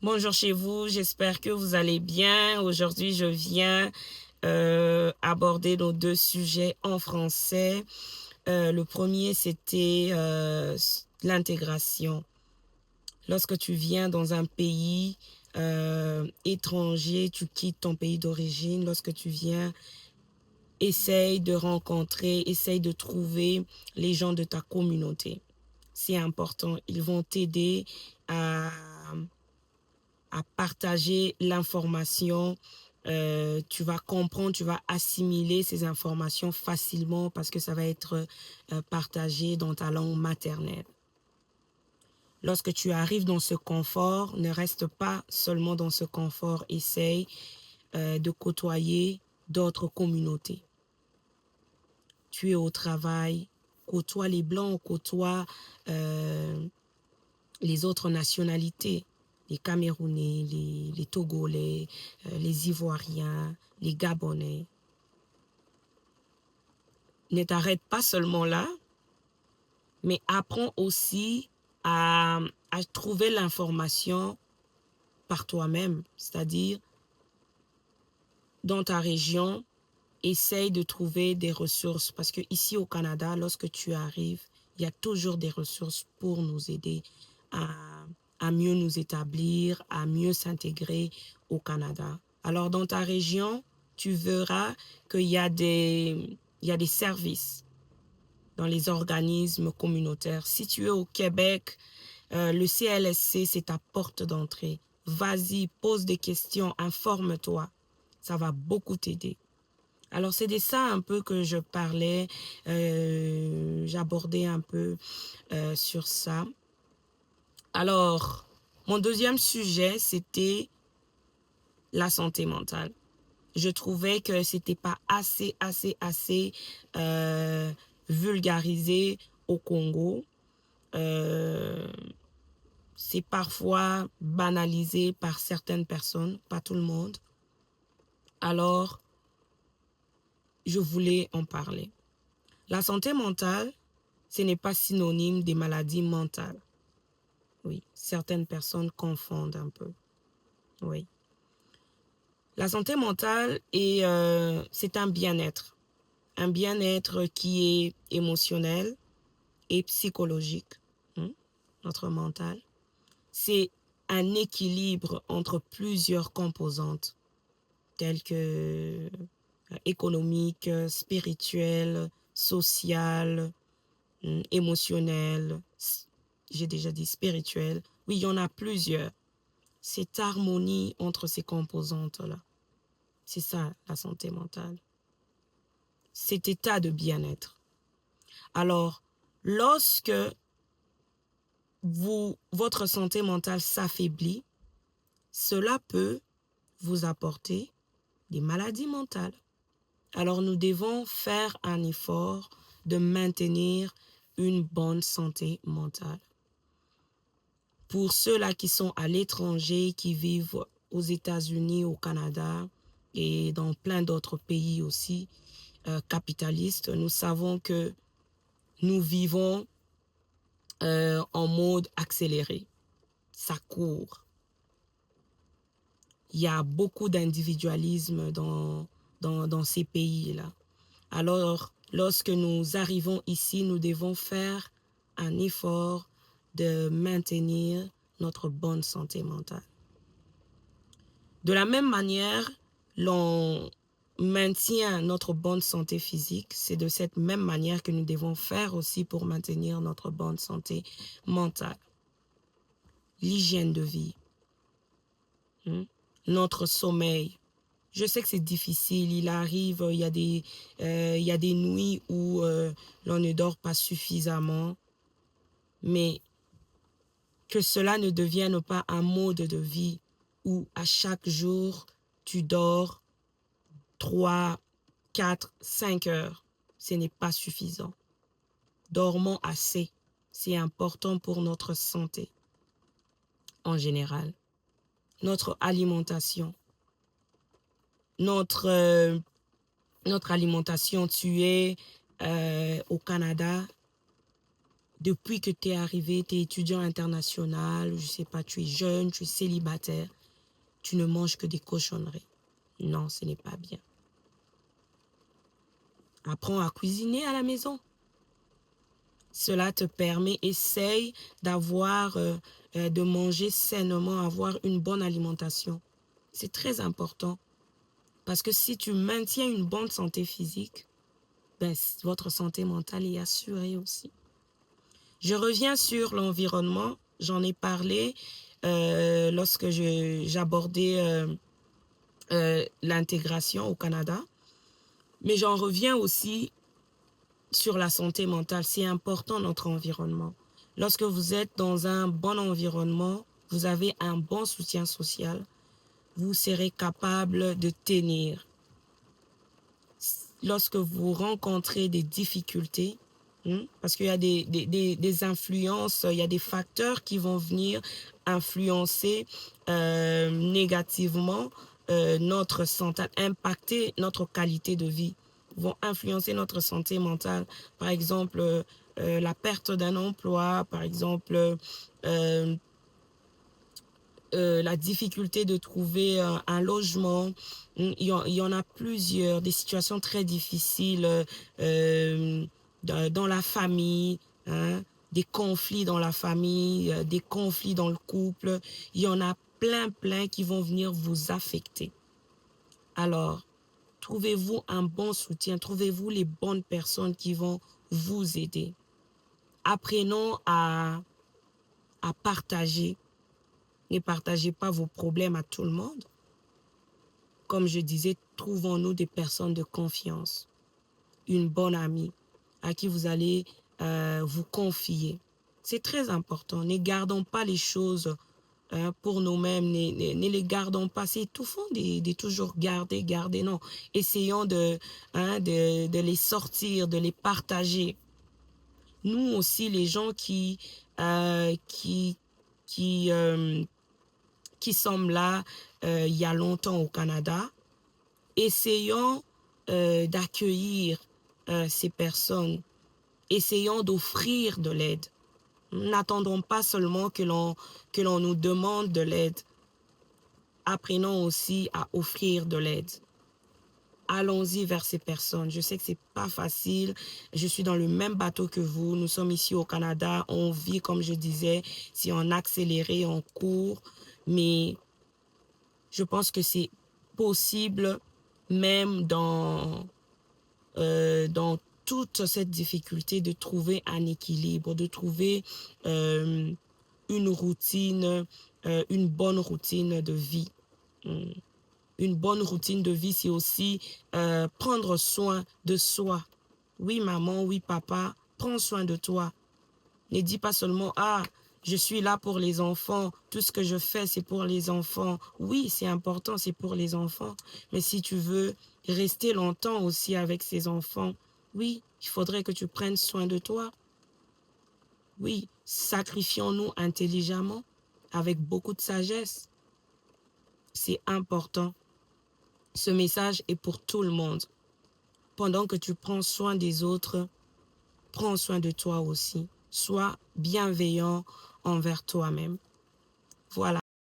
Bonjour chez vous, j'espère que vous allez bien. Aujourd'hui, je viens aborder nos deux sujets en français. Le premier, c'était l'intégration. Lorsque tu viens dans un pays étranger, tu quittes ton pays d'origine. Lorsque tu viens, essaye de rencontrer, essaye de trouver les gens de ta communauté. C'est important. Ils vont t'aider à partager l'information. Tu vas comprendre, tu vas assimiler ces informations facilement parce que ça va être partagé dans ta langue maternelle. Lorsque tu arrives dans ce confort, ne reste pas seulement dans ce confort, essaye de côtoyer d'autres communautés. Tu es au travail, côtoie les Blancs, côtoie les autres nationalités, les Camerounais, les Togolais, les Ivoiriens, les Gabonais. Ne t'arrête pas seulement là, mais apprends aussi à trouver l'information par toi-même, c'est-à-dire dans ta région, essaye de trouver des ressources parce que ici au Canada, lorsque tu arrives, il y a toujours des ressources pour nous aider à, à mieux nous établir, à mieux s'intégrer au Canada. Alors dans ta région, tu verras qu'il y a il y a des services dans les organismes communautaires. Si tu es au Québec, le CLSC, c'est ta porte d'entrée. Vas-y, pose des questions, informe-toi. Ça va beaucoup t'aider. Alors, c'est de ça un peu que je parlais, j'abordais un peu sur ça. Alors, mon deuxième sujet, c'était la santé mentale. Je trouvais que c'était pas assez vulgarisé au Congo. Euh, c'est parfois banalisé par certaines personnes, pas tout le monde. Alors, je voulais en parler. La santé mentale, ce n'est pas synonyme des maladies mentales. Oui, certaines personnes confondent un peu. Oui. La santé mentale c'est un bien-être. Un bien-être qui est émotionnel et psychologique. Notre mental. C'est un équilibre entre plusieurs composantes telles que économique, spirituelle, sociale, émotionnelle, j'ai déjà dit spirituelle. Oui, il y en a plusieurs. Cette harmonie entre ces composantes-là, c'est ça la santé mentale. Cet état de bien-être. Alors, lorsque votre santé mentale s'affaiblit, cela peut vous apporter des maladies mentales. Alors, nous devons faire un effort de maintenir une bonne santé mentale. Pour ceux-là qui sont à l'étranger, qui vivent aux États-Unis, au Canada et dans plein d'autres pays aussi capitalistes, nous savons que nous vivons en mode accéléré. Ça court. Il y a beaucoup d'individualisme dans ces pays-là. Alors, lorsque nous arrivons ici, nous devons faire un effort de maintenir notre bonne santé mentale. De la même manière, l'on maintient notre bonne santé physique. C'est de cette même manière que nous devons faire aussi pour maintenir notre bonne santé mentale. L'hygiène de vie, notre sommeil. Je sais que c'est difficile, il arrive, il y a des nuits où l'on ne dort pas suffisamment, mais que cela ne devienne pas un mode de vie où à chaque jour, tu dors 3, 4, 5 heures. Ce n'est pas suffisant. Dormons assez. C'est important pour notre santé en général. Notre alimentation. Notre alimentation, tu es au Canada, depuis que tu es arrivé, tu es étudiant international, je sais pas, tu es jeune, tu es célibataire, tu ne manges que des cochonneries. Non, ce n'est pas bien. Apprends à cuisiner à la maison. Cela te permet, essaye d'avoir, de manger sainement, avoir une bonne alimentation. C'est très important. Parce que si tu maintiens une bonne santé physique, ben, votre santé mentale est assurée aussi. Je reviens sur l'environnement. J'en ai parlé lorsque j'abordais l'intégration au Canada. Mais j'en reviens aussi sur la santé mentale. C'est important, notre environnement. Lorsque vous êtes dans un bon environnement, vous avez un bon soutien social, vous serez capable de tenir. Lorsque vous rencontrez des difficultés, parce qu'il y a des influences, il y a des facteurs qui vont venir influencer négativement notre santé, impacter notre qualité de vie, vont influencer notre santé mentale. Par exemple, la perte d'un emploi, par exemple, la difficulté de trouver un logement. Il y en a plusieurs, des situations très difficiles dans la famille, hein, des conflits dans la famille, des conflits dans le couple. Il y en a plein qui vont venir vous affecter. Alors, trouvez-vous un bon soutien, trouvez-vous les bonnes personnes qui vont vous aider. Apprenons à partager. Ne partagez pas vos problèmes à tout le monde. Comme je disais, trouvons-nous des personnes de confiance, une bonne amie à qui vous allez vous confier. C'est très important. Ne gardons pas les choses pour nous-mêmes, ne les gardons pas. C'est étouffant de toujours garder. Non, essayons de les sortir, de les partager. Nous aussi, les gens qui sommes là il y a longtemps au Canada, essayons d'accueillir ces personnes, essayons d'offrir de l'aide. N'attendons pas seulement que l'on nous demande de l'aide. Apprenons aussi à offrir de l'aide. Allons-y vers ces personnes. Je sais que c'est pas facile. Je suis dans le même bateau que vous. Nous sommes ici au Canada. On vit, comme je disais, si on accéléré, on court. Mais je pense que c'est possible, même dans toute cette difficulté, de trouver un équilibre, de trouver une routine, une bonne routine de vie. Une bonne routine de vie, c'est aussi prendre soin de soi. Oui, maman, oui, papa, prends soin de toi. Ne dis pas seulement, ah, je suis là pour les enfants, tout ce que je fais, c'est pour les enfants. Oui, c'est important, c'est pour les enfants. Mais si tu veux rester longtemps aussi avec ces enfants, oui, il faudrait que tu prennes soin de toi. Oui, sacrifions-nous intelligemment, avec beaucoup de sagesse. C'est important. Ce message est pour tout le monde. Pendant que tu prends soin des autres, prends soin de toi aussi. Sois bienveillant envers toi-même. Voilà.